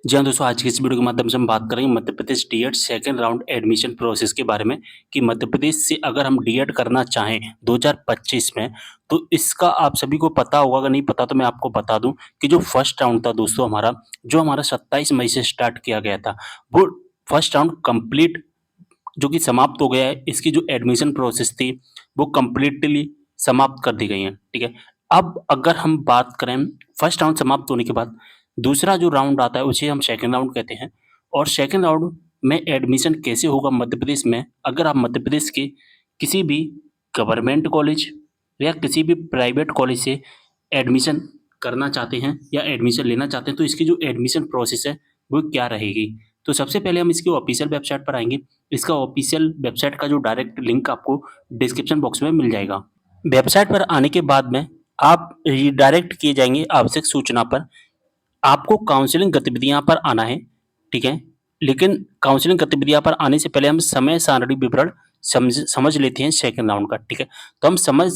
जी हाँ दोस्तों, आज की इस वीडियो के माध्यम से हम बात करेंगे Madhya Pradesh DEd second round admission process के बारे में कि मध्य प्रदेश से अगर हम डीएड करना चाहें 2025 में, तो इसका आप सभी को पता होगा, अगर नहीं पता तो मैं आपको बता दूं कि जो फर्स्ट राउंड था दोस्तों हमारा, जो हमारा 27 मई से स्टार्ट किया गया था, वो फर्स्ट राउंड कंप्लीट जो कि समाप्त हो गया है। इसकी जो एडमिशन प्रोसेस थी वो कंप्लीटली समाप्त कर दी गई है, ठीक है। अब अगर हम बात करें फर्स्ट राउंड समाप्त होने के बाद दूसरा जो राउंड आता है उसे हम सेकंड राउंड कहते हैं। और सेकंड राउंड में एडमिशन कैसे होगा मध्य प्रदेश में, अगर आप मध्य प्रदेश के किसी भी गवर्नमेंट कॉलेज या किसी भी प्राइवेट कॉलेज से एडमिशन करना चाहते हैं या एडमिशन लेना चाहते हैं, तो इसकी जो एडमिशन प्रोसेस है वो क्या रहेगी। तो सबसे पहले हम इसकी ऑफिशियल वेबसाइट पर आएंगे। इसका ऑफिशियल वेबसाइट का जो डायरेक्ट लिंक आपको डिस्क्रिप्शन बॉक्स में मिल जाएगा। वेबसाइट पर आने के बाद में आप रिडायरेक्ट किए जाएंगे आवश्यक सूचना पर। आपको काउंसलिंग गतिविधियां पर आना है, ठीक है। लेकिन काउंसलिंग गतिविधियां पर आने से पहले हम समय सारणी विवरण समझ लेते हैं सेकंड राउंड का, ठीक है। तो हम समझ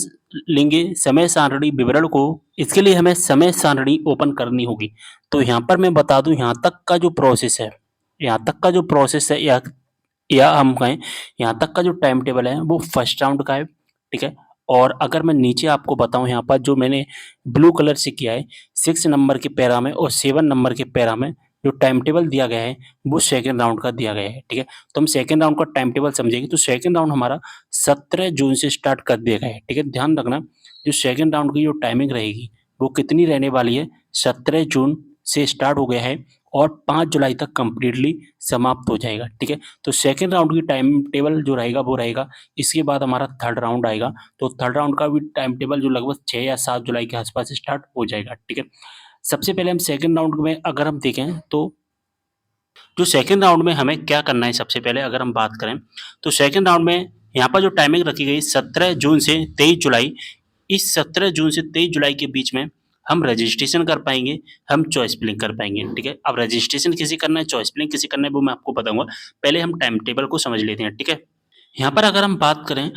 लेंगे समय सारणी विवरण को। इसके लिए हमें समय सारणी ओपन करनी होगी। तो यहाँ पर मैं बता दूं, यहाँ तक का जो प्रोसेस है, यहाँ तक का जो प्रोसेस है या हम कहें यहाँ तक का जो टाइम टेबल है वो फर्स्ट राउंड का है, ठीक है। और अगर मैं नीचे आपको बताऊं, यहाँ पर जो मैंने ब्लू कलर से किया है 6 नंबर के पैरा में और 7 नंबर के पैरा में जो टाइम टेबल दिया गया है वो सेकंड राउंड का दिया गया है, ठीक है। तो हम सेकंड राउंड का टाइम टेबल समझेंगे। तो सेकंड राउंड हमारा 17 जून से स्टार्ट कर दिया गया है, ठीक है। ध्यान रखना, जो सेकंड राउंड की जो टाइमिंग रहेगी वो कितनी रहने वाली है, 17 जून से स्टार्ट हो गया है और 5 जुलाई तक कंप्लीटली समाप्त हो जाएगा, ठीक है। तो सेकंड राउंड की टाइम टेबल जो रहेगा वो रहेगा। इसके बाद हमारा थर्ड राउंड आएगा। तो थर्ड राउंड का भी टाइम टेबल जो लगभग 6 या 7 जुलाई के आसपास स्टार्ट हो जाएगा, ठीक है। सबसे पहले हम सेकंड राउंड में अगर हम देखें तो जो सेकंड राउंड में हमें क्या करना है, सबसे पहले अगर हम बात करें तो सेकंड राउंड में यहाँ पर जो टाइमिंग रखी गई 17 जून से 23 जुलाई, इस 17 जून से 23 जुलाई के बीच में हम रजिस्ट्रेशन कर पाएंगे, हम चॉइस फिलिंग कर पाएंगे, ठीक है। अब रजिस्ट्रेशन किसी करना है, चॉइस फिलिंग किसी करना है, वो मैं आपको बताऊंगा। पहले हम टाइम टेबल को समझ लेते हैं, ठीक है। यहाँ पर अगर हम बात करें,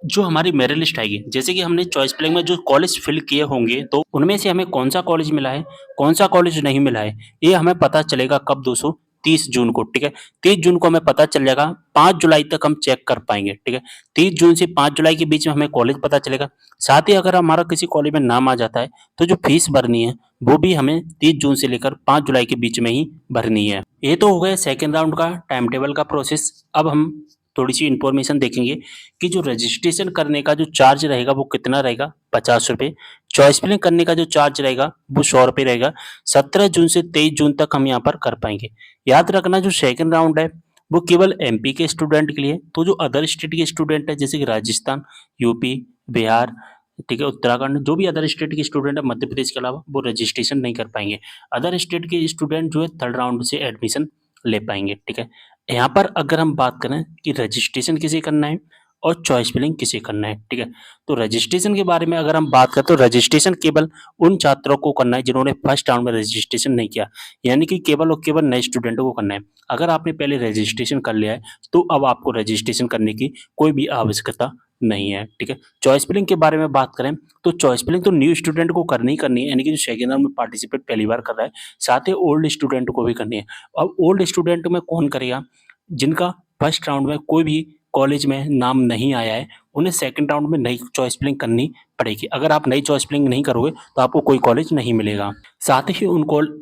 जो हमारी मेरिट लिस्ट आएगी, जैसे कि हमने चॉइस फिलिंग में जो कॉलेज फिल किए होंगे, तो उनमें से हमें कौन सा कॉलेज मिला है, कौन सा कॉलेज नहीं मिला है, ये हमें पता चलेगा कब दोस्तों, 30 जून को, ठीक है। 30 जून को हमें पता चल जाएगा। 5 जुलाई तक हम चेक कर पाएंगे, ठीक है। 30 जून से 5 जुलाई के बीच में हमें कॉलेज पता चलेगा। साथ ही अगर हमारा किसी कॉलेज में नाम आ जाता है तो जो फीस भरनी है वो भी हमें 30 जून से लेकर 5 जुलाई के बीच में ही भरनी है। ये तो हो गया सेकेंड राउंड का टाइम टेबल का प्रोसेस। अब हम थोड़ी सी इंफॉर्मेशन देखेंगे कि जो रजिस्ट्रेशन करने का जो चार्ज रहेगा वो कितना रहेगा, 50 रुपये। चॉइस फिलिंग करने का जो चार्ज रहेगा वो 100 रुपये रहेगा। 17 जून से 23 जून तक हम यहाँ पर कर पाएंगे। याद रखना, जो सेकंड राउंड है वो केवल एमपी के स्टूडेंट के लिए। तो जो अदर स्टेट के स्टूडेंट है, जैसे कि राजस्थान, यूपी, बिहार, ठीक है, उत्तराखंड, जो भी अदर स्टेट के स्टूडेंट है मध्य प्रदेश के अलावा, वो रजिस्ट्रेशन नहीं कर पाएंगे। अदर स्टेट के स्टूडेंट जो है थर्ड राउंड से एडमिशन ले पाएंगे, ठीक है। यहाँ पर अगर हम बात करें कि रजिस्ट्रेशन किसे करना है और चॉइस फिलिंग किसे करना है, ठीक है। तो रजिस्ट्रेशन के बारे में अगर हम बात करें तो रजिस्ट्रेशन केवल उन छात्रों को करना है जिन्होंने फर्स्ट राउंड में रजिस्ट्रेशन नहीं किया, यानी कि केवल और केवल नए स्टूडेंटों को करना है। अगर आपने पहले रजिस्ट्रेशन कर लिया है तो अब आपको रजिस्ट्रेशन करने की कोई भी आवश्यकता नहीं है, ठीक है। चॉइस फिलिंग के बारे में बात करें तो चॉइस फिलिंग तो न्यू स्टूडेंट को करनी ही करनी है, यानी कि जो सेकेंड राउंड में पार्टिसिपेट पहली बार कर रहा है। साथ ही ओल्ड स्टूडेंट को भी करनी है। अब ओल्ड स्टूडेंट में कौन करेगा, जिनका फर्स्ट राउंड में कोई भी कॉलेज में नाम नहीं आया है, उन्हें सेकंड राउंड में नई चॉइस फिलिंग करनी पड़ेगी। अगर आप नई चॉइस फिलिंग नहीं करोगे तो आपको कोई कॉलेज नहीं मिलेगा। साथ ही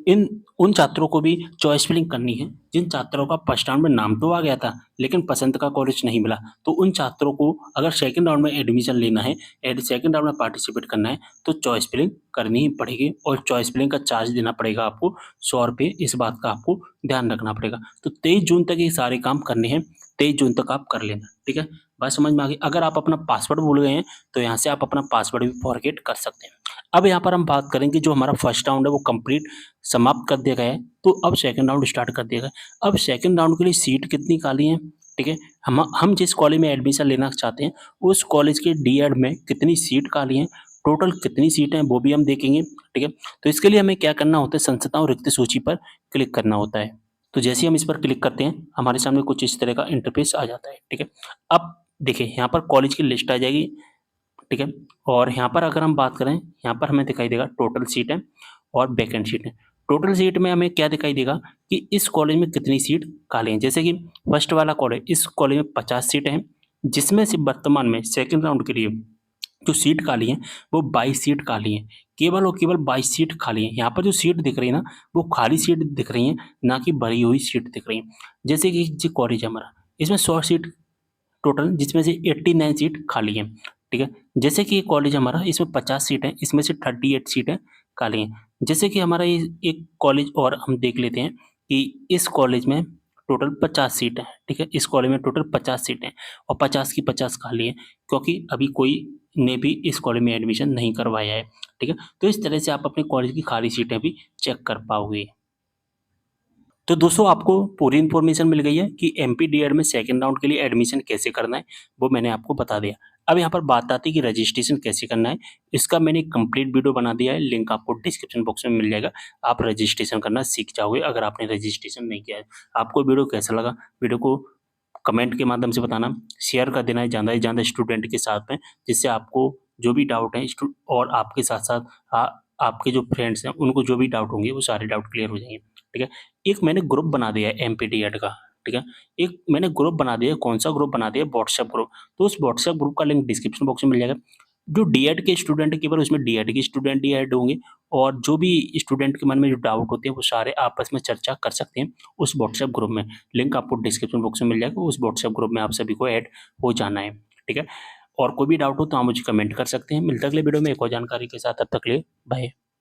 इन उन छात्रों को भी चॉइस फिलिंग करनी है जिन छात्रों का फर्स्ट राउंड में नाम तो आ गया था लेकिन पसंद का कॉलेज नहीं मिला। तो उन छात्रों को अगर सेकंड राउंड में एडमिशन लेना है, सेकंड राउंड में पार्टिसिपेट करना है, तो चॉइस फिलिंग करनी ही पड़ेगी और चॉइस फिलिंग का चार्ज देना पड़ेगा आपको 100 रुपये। इस बात का आपको ध्यान रखना पड़ेगा। तो 23 जून तक ये सारे काम करने हैं, 23 जून तक आप कर लेना, ठीक है। बात समझ में आ गई। अगर आप अपना पासवर्ड भूल गए हैं तो यहाँ से आप अपना पासवर्ड भी फॉरगेट कर सकते हैं। अब यहाँ पर हम बात करेंगे, जो हमारा फर्स्ट राउंड है वो कंप्लीट समाप्त कर दिया गया है, तो अब सेकंड राउंड स्टार्ट कर दिया गया है। अब सेकंड राउंड के लिए सीट कितनी खाली है, ठीक है। हम जिस कॉलेज में एडमिशन लेना चाहते हैं उस कॉलेज के डीएड में कितनी सीट खाली है, टोटल कितनी सीटें हैं वो भी हम देखेंगे, ठीक है। तो इसके लिए हमें क्या करना होता है, संस्थाओं रिक्त सूची पर क्लिक करना होता है। तो जैसे ही हम इस पर क्लिक करते हैं हमारे सामने कुछ इस तरह का इंटरफेस आ जाता है, ठीक है। अब देखिए यहाँ पर कॉलेज की लिस्ट आ जाएगी, ठीक है। और यहाँ पर अगर हम बात करें, यहाँ पर हमें दिखाई देगा टोटल सीटें और वैकेंट सीटें। टोटल सीट में हमें क्या दिखाई देगा कि इस कॉलेज में कितनी सीट खाली हैं। जैसे कि फर्स्ट वाला कॉलेज, इस कॉलेज में 50 सीटें हैं, जिसमें से वर्तमान में सेकंड राउंड के लिए जो सीट खाली हैं वो 22 सीट खाली हैं। केवल और केवल 22 सीट खाली हैं। यहाँ पर जो सीट दिख रही है ना, वो खाली सीट दिख रही हैं, ना कि भरी हुई सीट दिख रही हैं। जैसे कि जो कॉलेज है हमारा, इसमें 100 सीट टोटल, जिसमें से 89 सीट खाली हैं, ठीक है। जैसे कि ये कॉलेज हमारा, इसमें 50 सीट हैं, इसमें से 38 सीटें खाली हैं। जैसे कि हमारा ये एक कॉलेज और हम देख लेते हैं कि इस कॉलेज में टोटल 50 सीट हैं, ठीक है। इस कॉलेज में टोटल 50 सीटें हैं और 50 की 50 खाली हैं, क्योंकि अभी कोई ने भी इस कॉलेज में एडमिशन नहीं करवाया है, ठीक है। तो इस तरह से आप अपने कॉलेज की खाली सीटें भी चेक कर पाओगे। तो दोस्तों आपको पूरी इन्फॉर्मेशन मिल गई है कि एमपी डीएड में सेकंड राउंड के लिए एडमिशन कैसे करना है, वो मैंने आपको बता दिया। अब यहाँ पर बात आती है कि रजिस्ट्रेशन कैसे करना है। इसका मैंने एक कंप्लीट वीडियो बना दिया है, लिंक आपको डिस्क्रिप्शन बॉक्स में मिल जाएगा। आप रजिस्ट्रेशन करना सीख जाओगे अगर आपने रजिस्ट्रेशन नहीं किया है। आपको वीडियो कैसा लगा, वीडियो को कमेंट के माध्यम से बताना, शेयर कर देना है ज़्यादा से ज़्यादा स्टूडेंट के साथ में, जिससे आपको जो भी डाउट है और आपके साथ-साथ आपके जो फ्रेंड्स हैं उनको जो भी डाउट होंगे वो सारे डाउट क्लियर हो जाएँगे, ठीक है। एक मैंने ग्रुप बना दिया है एमपीटीएड का, ठीक है। एक मैंने ग्रुप बना दिया है, कौन-सा ग्रुप बना दिया है? WhatsApp group. तो उस व्हाट्सएप ग्रुप का लिंक डिस्क्रिप्शन बॉक्स में मिल जाएगा। जो डीएड के स्टूडेंट हैं, केवल उसमें डीएड के स्टूडेंट ही ऐड होंगे और जो भी स्टूडेंट के मन में जो डाउट होते हैं वो सारे आपस में चर्चा कर सकते हैं उस व्हाट्सएप ग्रुप में। लिंक आपको डिस्क्रिप्शन बॉक्स में मिल जाएगा, उस व्हाट्सएप ग्रुप में आप सभी को ऐड हो जाना है, ठीक है। और कोई भी डाउट हो तो आप मुझे कमेंट कर सकते हैं। मिलते हैं अगले वीडियो में एक और जानकारी के साथ, तब तक के लिए बाय।